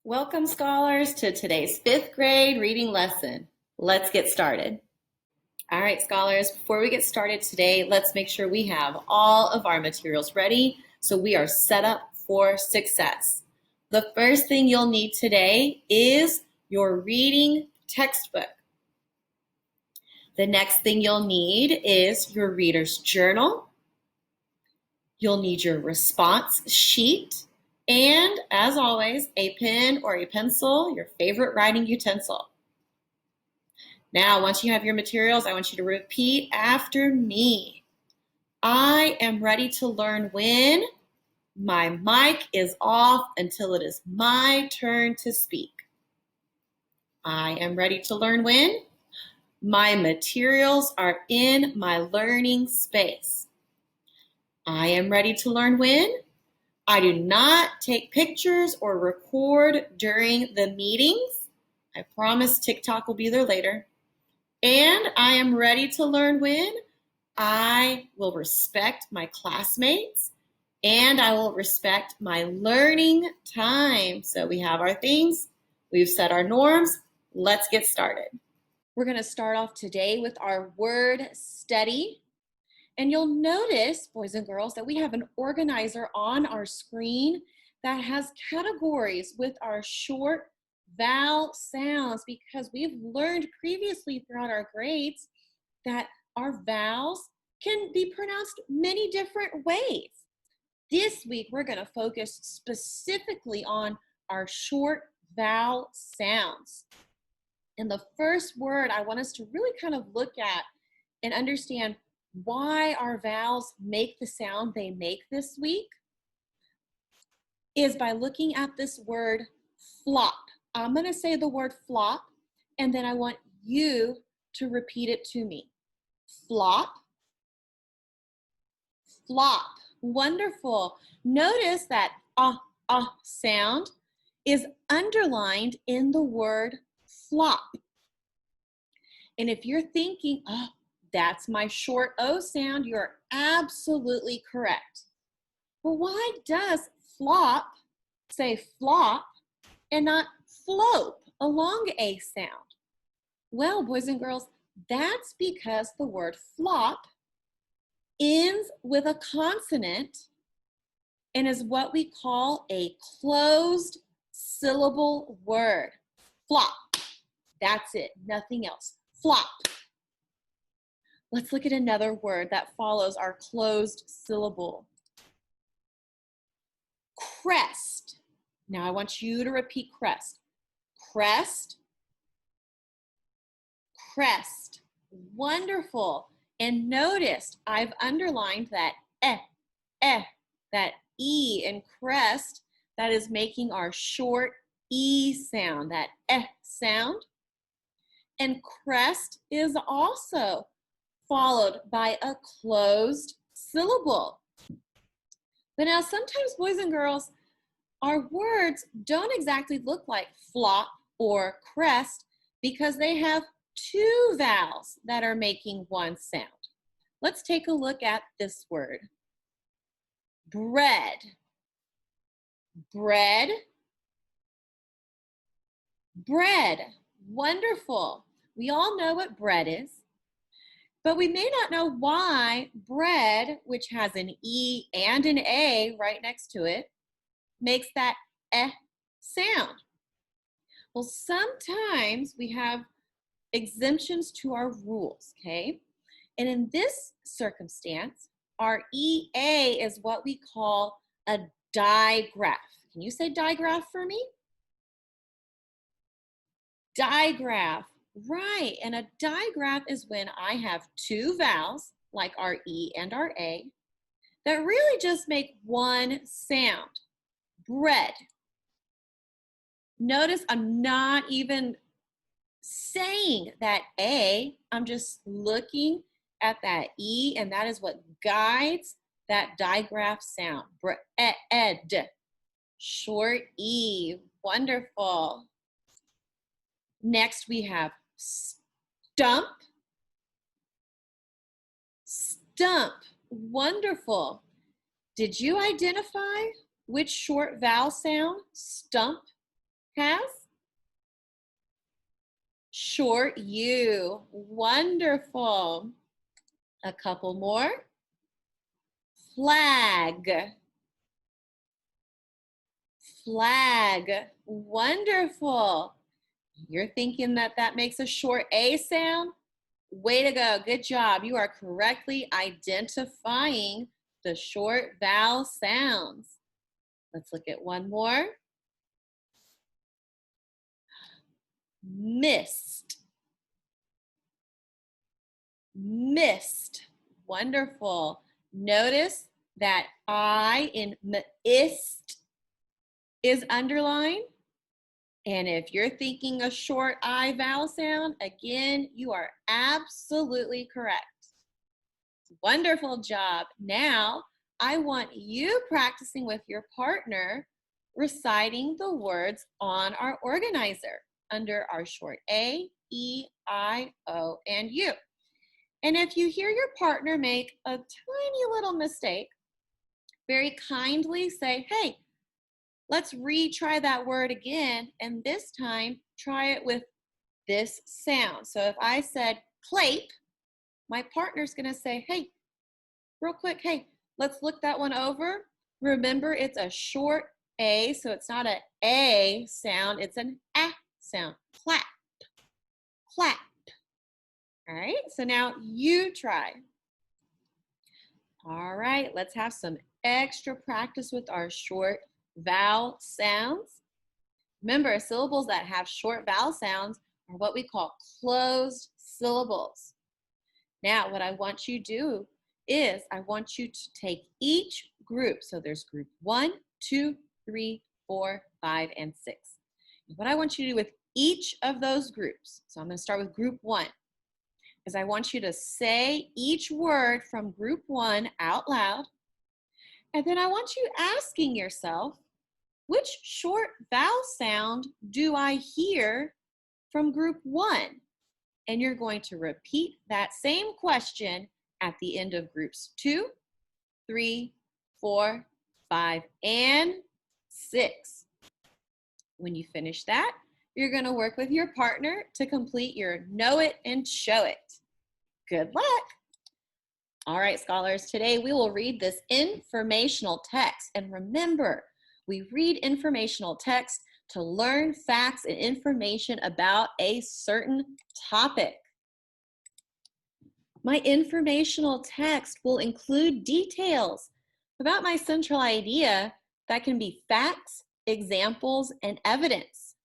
Welcome, scholars, to today's fifth grade reading lesson. Let's get started. All right, scholars, before we get started today, let's make sure we have all of our materials ready so we are set up for success. The first thing you'll need today is your reading textbook. The next thing you'll need is your reader's journal. You'll need your response sheet. And as always, a pen or a pencil, your favorite writing utensil. Now, once you have your materials, I want you to repeat after me. I am ready to learn when my mic is off until it is my turn to speak. I am ready to learn when my materials are in my learning space. I am ready to learn when I do not take pictures or record during the meetings. I promise TikTok will be there later. And I am ready to learn when I will respect my classmates and I will respect my learning time. So we have our things, we've set our norms. Let's get started. We're going to start off today with our word study. And you'll notice, boys and girls, that we have an organizer on our screen that has categories with our short vowel sounds, because we've learned previously throughout our grades that our vowels can be pronounced many different ways. This week, we're going to focus specifically on our short vowel sounds. And the first word I want us to really kind of look at and understand why our vowels make the sound they make this week is by looking at this word flop. I'm going to say the word flop, and then I want you to repeat it to me. Flop, flop. Wonderful. Notice that sound is underlined in the word flop. And if you're thinking, that's my short O sound, you're absolutely correct. But why does flop say flop and not flope, a long A sound? Well, boys and girls, that's because the word flop ends with a consonant and is what we call a closed syllable word. Flop. That's it, nothing else. Flop. Let's look at another word that follows our closed syllable. Crest. Now I want you to repeat crest. Crest, crest. Wonderful. And notice I've underlined that that E in crest that is making our short E sound, that sound. And crest is also followed by a closed syllable. But now sometimes, boys and girls, our words don't exactly look like flop or crest because they have two vowels that are making one sound. Let's take a look at this word. Bread. Bread. Bread. Wonderful. We all know what bread is. But we may not know why bread, which has an E and an A right next to it, makes that sound. Well, sometimes we have exemptions to our rules, okay? And in this circumstance, our EA is what we call a digraph. Can you say digraph for me? Digraph. Right, and a digraph is when I have two vowels, like our E and our A, that really just make one sound. Bread. Notice I'm not even saying that A, I'm just looking at that E, and that is what guides that digraph sound. Bread. Short E. Wonderful. Next we have stump. Stump. Wonderful. Did you identify which short vowel sound stump has short U. Wonderful. A couple more. Flag. Flag. Wonderful. You're thinking that that makes a short A sound? Way to go. Good job. You are correctly identifying the short vowel sounds. Let's look at one more. Mist. Mist. Wonderful. Notice that I in mist is underlined. And if you're thinking a short I vowel sound, again, you are absolutely correct. Wonderful job. Now, I want you practicing with your partner reciting the words on our organizer under our short A, E, I, O, and U. And if you hear your partner make a tiny little mistake, very kindly say, hey, let's retry that word again, and this time try it with this sound. So if I said clape, my partner's gonna say, hey, real quick, hey, let's look that one over. Remember, it's a short A, so it's not an A sound, it's an A sound. Clap, clap. All right, so now you try. All right, let's have some extra practice with our short vowel sounds. Remember, syllables that have short vowel sounds are what we call closed syllables. Now, what I want you to do is I want you to take each group. So there's group 1, 2, 3, 4, 5, and 6. And what I want you to do with each of those groups, so I'm going to start with group 1, is I want you to say each word from group 1 out loud. And then I want you asking yourself, which short vowel sound do I hear from group 1? And you're going to repeat that same question at the end of groups 2, 3, 4, 5, and 6. When you finish that, you're going to work with your partner to complete your know it and show it. Good luck. All right, scholars, today we will read this informational text. And remember, we read informational text to learn facts and information about a certain topic. My informational text will include details about my central idea that can be facts, examples, and evidence.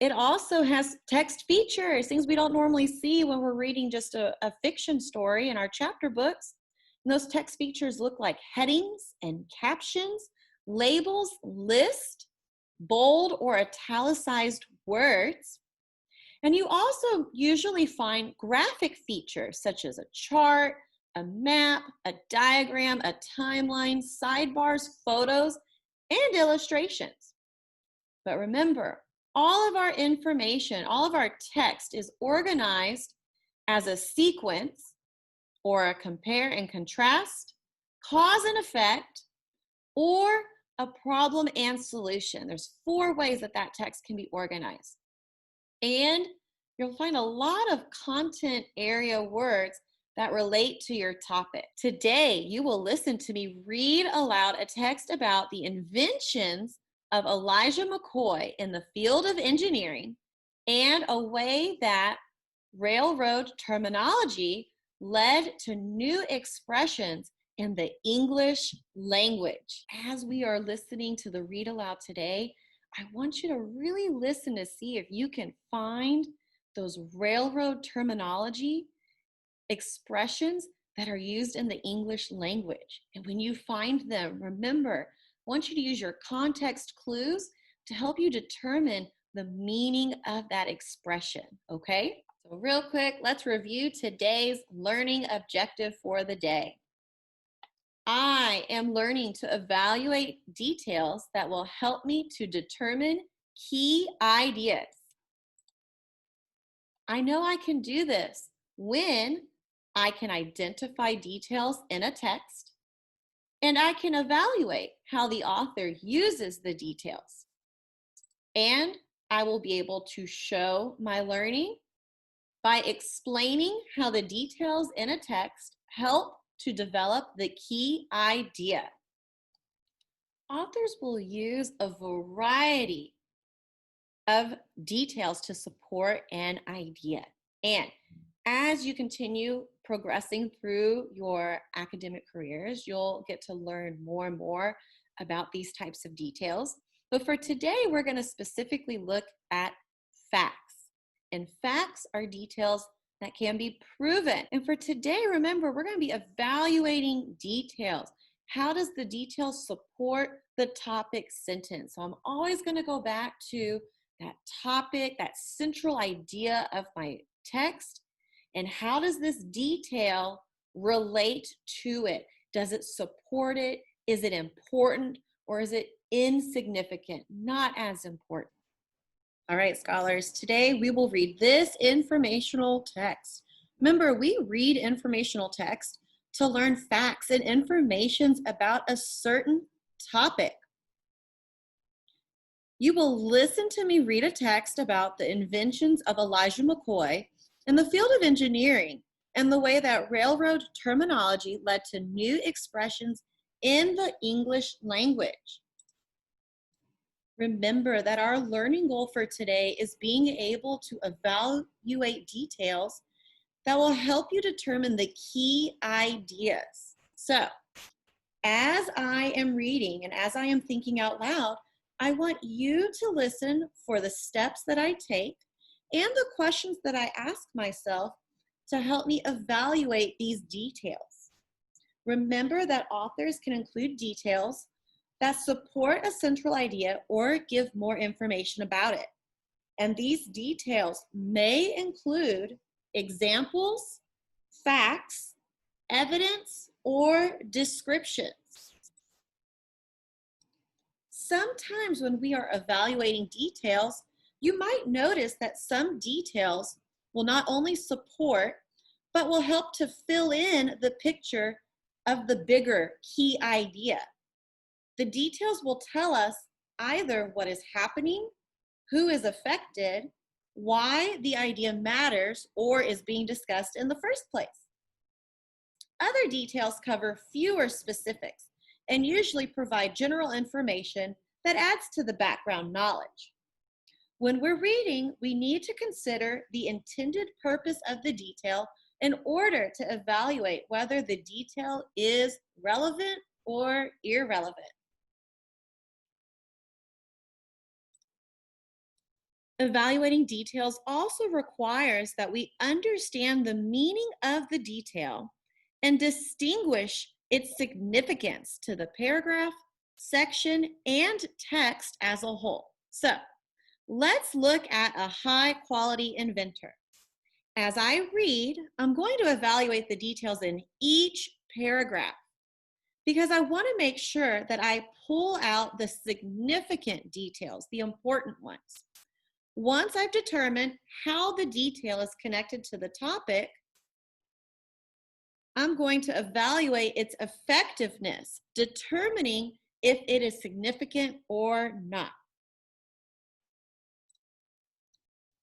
It also has text features, things we don't normally see when we're reading just a fiction story in our chapter books. And those text features look like headings and captions, labels, lists, bold or italicized words. And you also usually find graphic features such as a chart, a map, a diagram, a timeline, sidebars, photos, and illustrations. But remember, all of our information, all of our text is organized as a sequence or a compare and contrast, cause and effect, or a problem and solution. There's 4 ways that that text can be organized. And you'll find a lot of content area words that relate to your topic. Today, you will listen to me read aloud a text about the inventions of Elijah McCoy in the field of engineering and a way that railroad terminology led to new expressions in the English language. As we are listening to the read aloud today, I want you to really listen to see if you can find those railroad terminology expressions that are used in the English language. And when you find them, remember, I want you to use your context clues to help you determine the meaning of that expression, okay? So real quick, let's review today's learning objective for the day. I am learning to evaluate details that will help me to determine key ideas. I know I can do this when I can identify details in a text and I can evaluate how the author uses the details. And I will be able to show my learning by explaining how the details in a text help to develop the key idea. Authors will use a variety of details to support an idea. And as you continue progressing through your academic careers, you'll get to learn more and more about these types of details. But for today, we're going to specifically look at facts. And facts are details that can be proven. And for today, remember, we're going to be evaluating details. How does the details support the topic sentence? So I'm always going to go back to that topic, that central idea of my text, and how does this detail relate to it? Does it support it? Is it important? Or is it insignificant? Not as important. All right, scholars, today we will read this informational text. Remember, we read informational text to learn facts and information about a certain topic. You will listen to me read a text about the inventions of Elijah McCoy in the field of engineering and the way that railroad terminology led to new expressions in the English language. Remember that our learning goal for today is being able to evaluate details that will help you determine the key ideas. So, as I am reading and as I am thinking out loud, I want you to listen for the steps that I take and the questions that I ask myself to help me evaluate these details. Remember that authors can include details that support a central idea or give more information about it. And these details may include examples, facts, evidence, or descriptions. Sometimes when we are evaluating details, you might notice that some details will not only support, but will help to fill in the picture of the bigger key idea. The details will tell us either what is happening, who is affected, why the idea matters or is being discussed in the first place. Other details cover fewer specifics and usually provide general information that adds to the background knowledge. When we're reading, we need to consider the intended purpose of the detail in order to evaluate whether the detail is relevant or irrelevant. Evaluating details also requires that we understand the meaning of the detail and distinguish its significance to the paragraph, section, and text as a whole. So, let's look at a high-quality inventor. As I read, I'm going to evaluate the details in each paragraph because I want to make sure that I pull out the significant details, the important ones. Once I've determined how the detail is connected to the topic, I'm going to evaluate its effectiveness, determining if it is significant or not.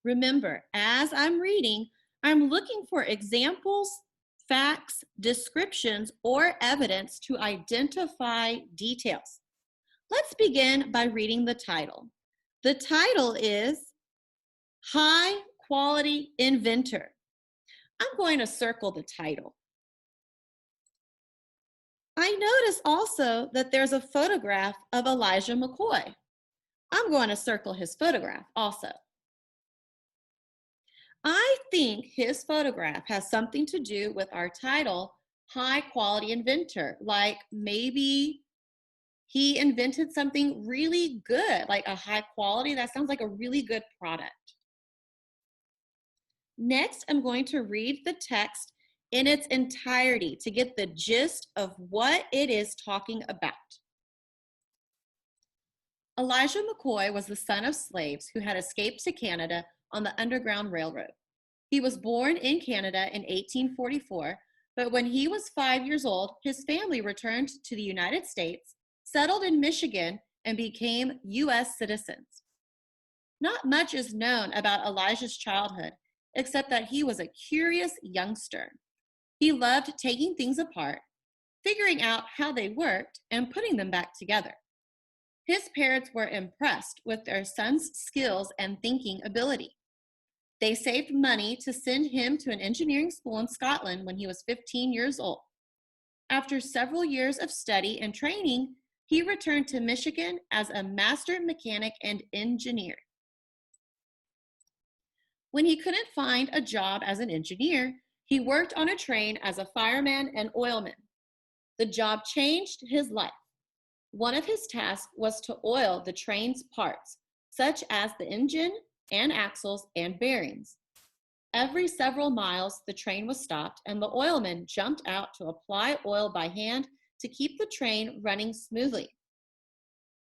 Remember, as I'm reading, I'm looking for examples, facts, descriptions, or evidence to identify details. Let's begin by reading the title. The title is High Quality Inventor. I'm going to circle the title. I notice also that there's a photograph of Elijah McCoy. I'm going to circle his photograph also. I think his photograph has something to do with our title, High Quality Inventor, like maybe he invented something really good, like a high quality. That sounds like a really good product. Next, I'm going to read the text in its entirety to get the gist of what it is talking about. Elijah McCoy was the son of slaves who had escaped to Canada on the Underground Railroad. He was born in Canada in 1844, but when he was 5 years old, his family returned to the United States, settled in Michigan, and became U.S. citizens. Not much is known about Elijah's childhood, except that he was a curious youngster. He loved taking things apart, figuring out how they worked, and putting them back together. His parents were impressed with their son's skills and thinking ability. They saved money to send him to an engineering school in Scotland when he was 15 years old. After several years of study and training, he returned to Michigan as a master mechanic and engineer. When he couldn't find a job as an engineer, he worked on a train as a fireman and oilman. The job changed his life. One of his tasks was to oil the train's parts, such as the engine and axles and bearings. Every several miles, the train was stopped, and the oilman jumped out to apply oil by hand to keep the train running smoothly.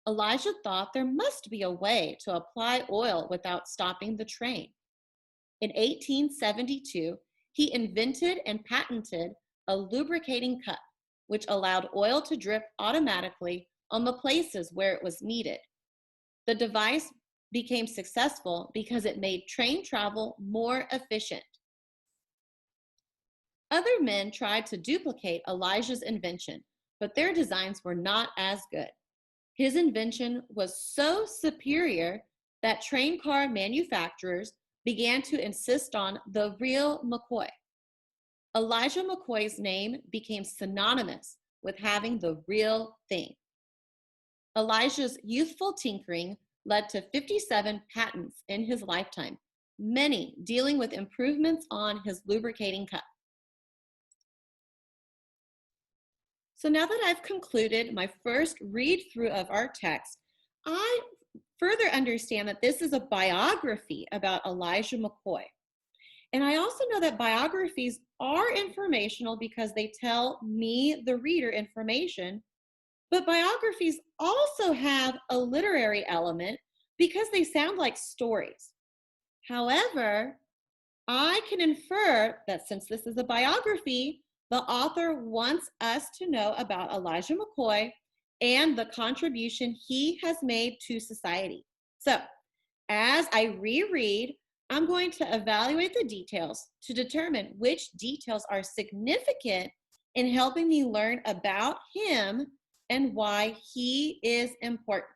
Elijah thought there must be a way to apply oil without stopping the train. In 1872, he invented and patented a lubricating cup, which allowed oil to drip automatically on the places where it was needed. The device became successful because it made train travel more efficient. Other men tried to duplicate Elijah's invention, but their designs were not as good. His invention was so superior that train car manufacturers began to insist on the real McCoy. Elijah McCoy's name became synonymous with having the real thing. Elijah's youthful tinkering led to 57 patents in his lifetime, many dealing with improvements on his lubricating cup. So now that I've concluded my first read through of our text, I further understand that this is a biography about Elijah McCoy. And I also know that biographies are informational because they tell me, the reader, information, but biographies also have a literary element because they sound like stories. However, I can infer that since this is a biography, the author wants us to know about Elijah McCoy and the contribution he has made to society. So, as I reread, I'm going to evaluate the details to determine which details are significant in helping me learn about him and why he is important.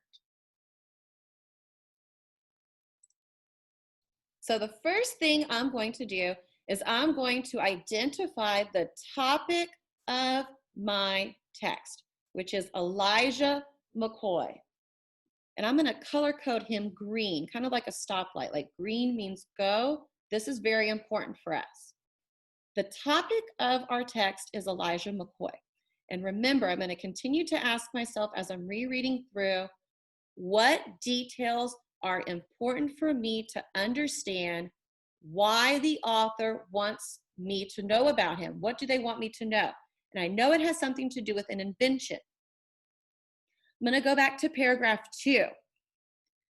So the first thing I'm going to do is I'm going to identify the topic of my text, which is Elijah McCoy. And I'm going to color code him green, kind of like a stoplight. Like green means go. This is very important for us. The topic of our text is Elijah McCoy. And remember, I'm going to continue to ask myself as I'm rereading through, what details are important for me to understand why the author wants me to know about him? What do they want me to know? And I know it has something to do with an invention. I'm going to go back to paragraph 2.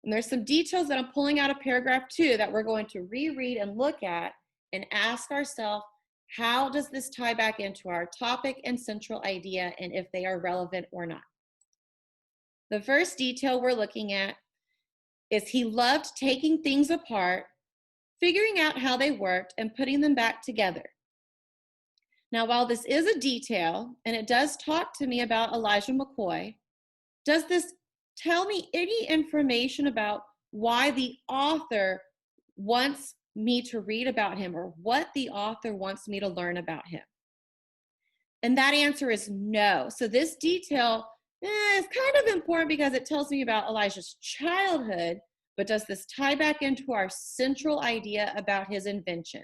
And there's some details that I'm pulling out of paragraph 2 that we're going to reread and look at and ask ourselves, how does this tie back into our topic and central idea, and if they are relevant or not? The first detail we're looking at is he loved taking things apart, figuring out how they worked, and putting them back together. Now, while this is a detail, and it does talk to me about Elijah McCoy, does this tell me any information about why the author wants me to read about him, or what the author wants me to learn about him? And that answer is no. So this detail is kind of important because it tells me about Elijah's childhood, but does this tie back into our central idea about his invention?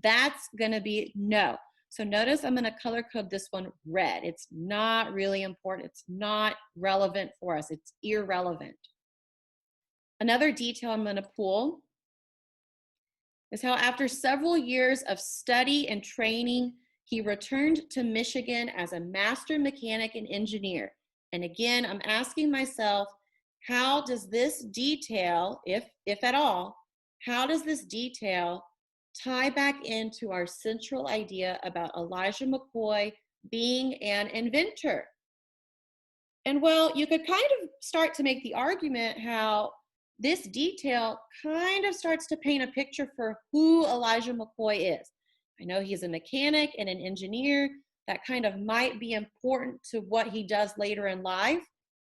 That's going to be no. So notice I'm going to color code this one red. It's not really important. It's not relevant for us. It's irrelevant. Another detail I'm going to pull is how after several years of study and training, he returned to Michigan as a master mechanic and engineer. And again, I'm asking myself, how does this detail, if at all, how does this detail tie back into our central idea about Elijah McCoy being an inventor? And well, you could kind of start to make the argument how this detail kind of starts to paint a picture for who Elijah McCoy is. I know he's a mechanic and an engineer. That kind of might be important to what he does later in life.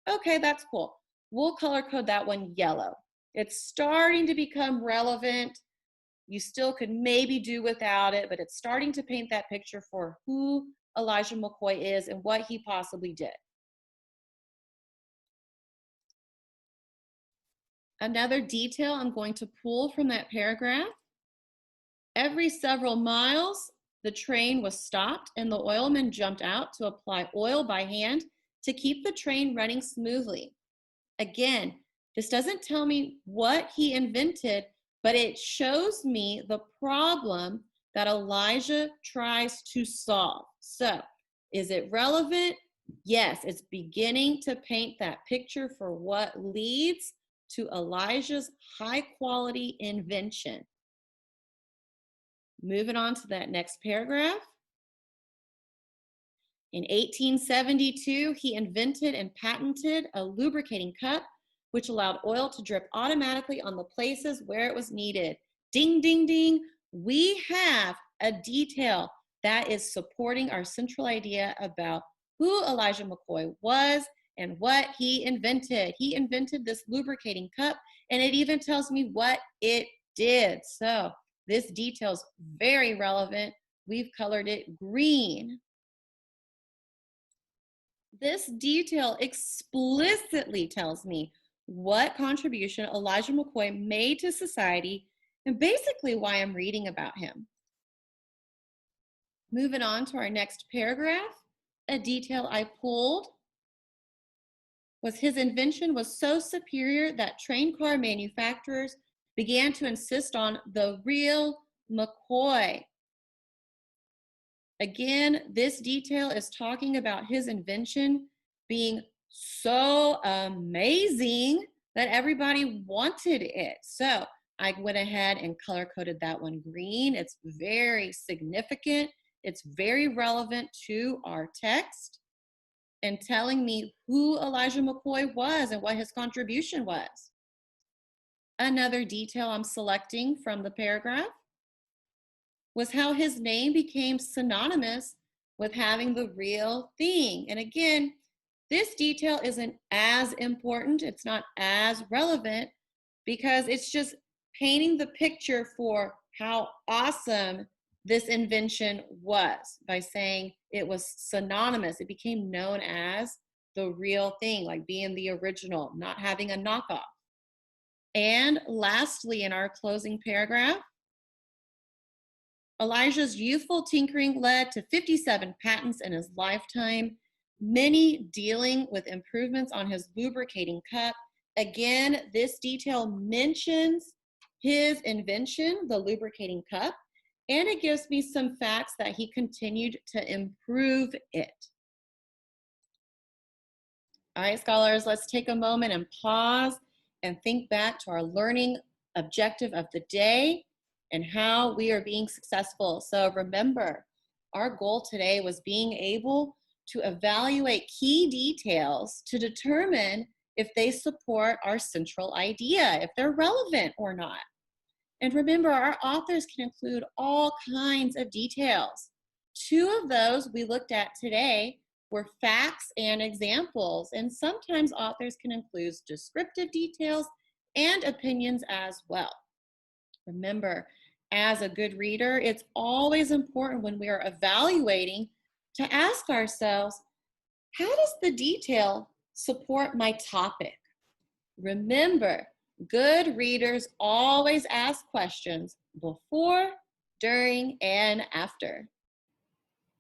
Okay, that's cool. We'll color code that one yellow. It's starting to become relevant. You still could maybe do without it, but it's starting to paint that picture for who Elijah McCoy is and what he possibly did. Another detail I'm going to pull from that paragraph. Every several miles, the train was stopped and the oilman jumped out to apply oil by hand to keep the train running smoothly. Again, this doesn't tell me what he invented, but it shows me the problem that Elijah tries to solve. So, is it relevant? Yes, it's beginning to paint that picture for what leads to Elijah's high-quality invention. Moving on to that next paragraph. In 1872, he invented and patented a lubricating cup which allowed oil to drip automatically on the places where it was needed. Ding, ding, ding. We have a detail that is supporting our central idea about who Elijah McCoy was and what he invented. He invented this lubricating cup, and it even tells me what it did. So this detail is very relevant. We've colored it green. This detail explicitly tells me what contribution Elijah McCoy made to society and basically why I'm reading about him. Moving on to our next paragraph, a detail I pulled was his invention was so superior that train car manufacturers began to insist on the real McCoy. Again, this detail is talking about his invention being so amazing that everybody wanted it. So I went ahead and color coded that one green. It's very significant. It's very relevant to our text and telling me who Elijah McCoy was and what his contribution was. Another detail I'm selecting from the paragraph was how his name became synonymous with having the real thing. And again, this detail isn't as important, it's not as relevant, because it's just painting the picture for how awesome this invention was by saying it was synonymous. It became known as the real thing, like being the original, not having a knockoff. And lastly, in our closing paragraph, Elijah's youthful tinkering led to 57 patents in his lifetime, many dealing with improvements on his lubricating cup. Again, this detail mentions his invention, the lubricating cup, and it gives me some facts that he continued to improve it. All right, scholars, let's take a moment and pause and think back to our learning objective of the day and how we are being successful. So remember, our goal today was being able to evaluate key details to determine if they support our central idea, if they're relevant or not. And remember, our authors can include all kinds of details. 2 of those we looked at today were facts and examples, and sometimes authors can include descriptive details and opinions as well. Remember, as a good reader, it's always important when we are evaluating to ask ourselves, how does the detail support my topic? Remember, good readers always ask questions before, during, and after.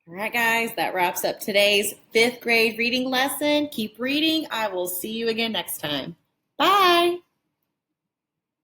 All right, guys, that wraps up today's 5th grade reading lesson. Keep reading. I will see you again next time. Bye.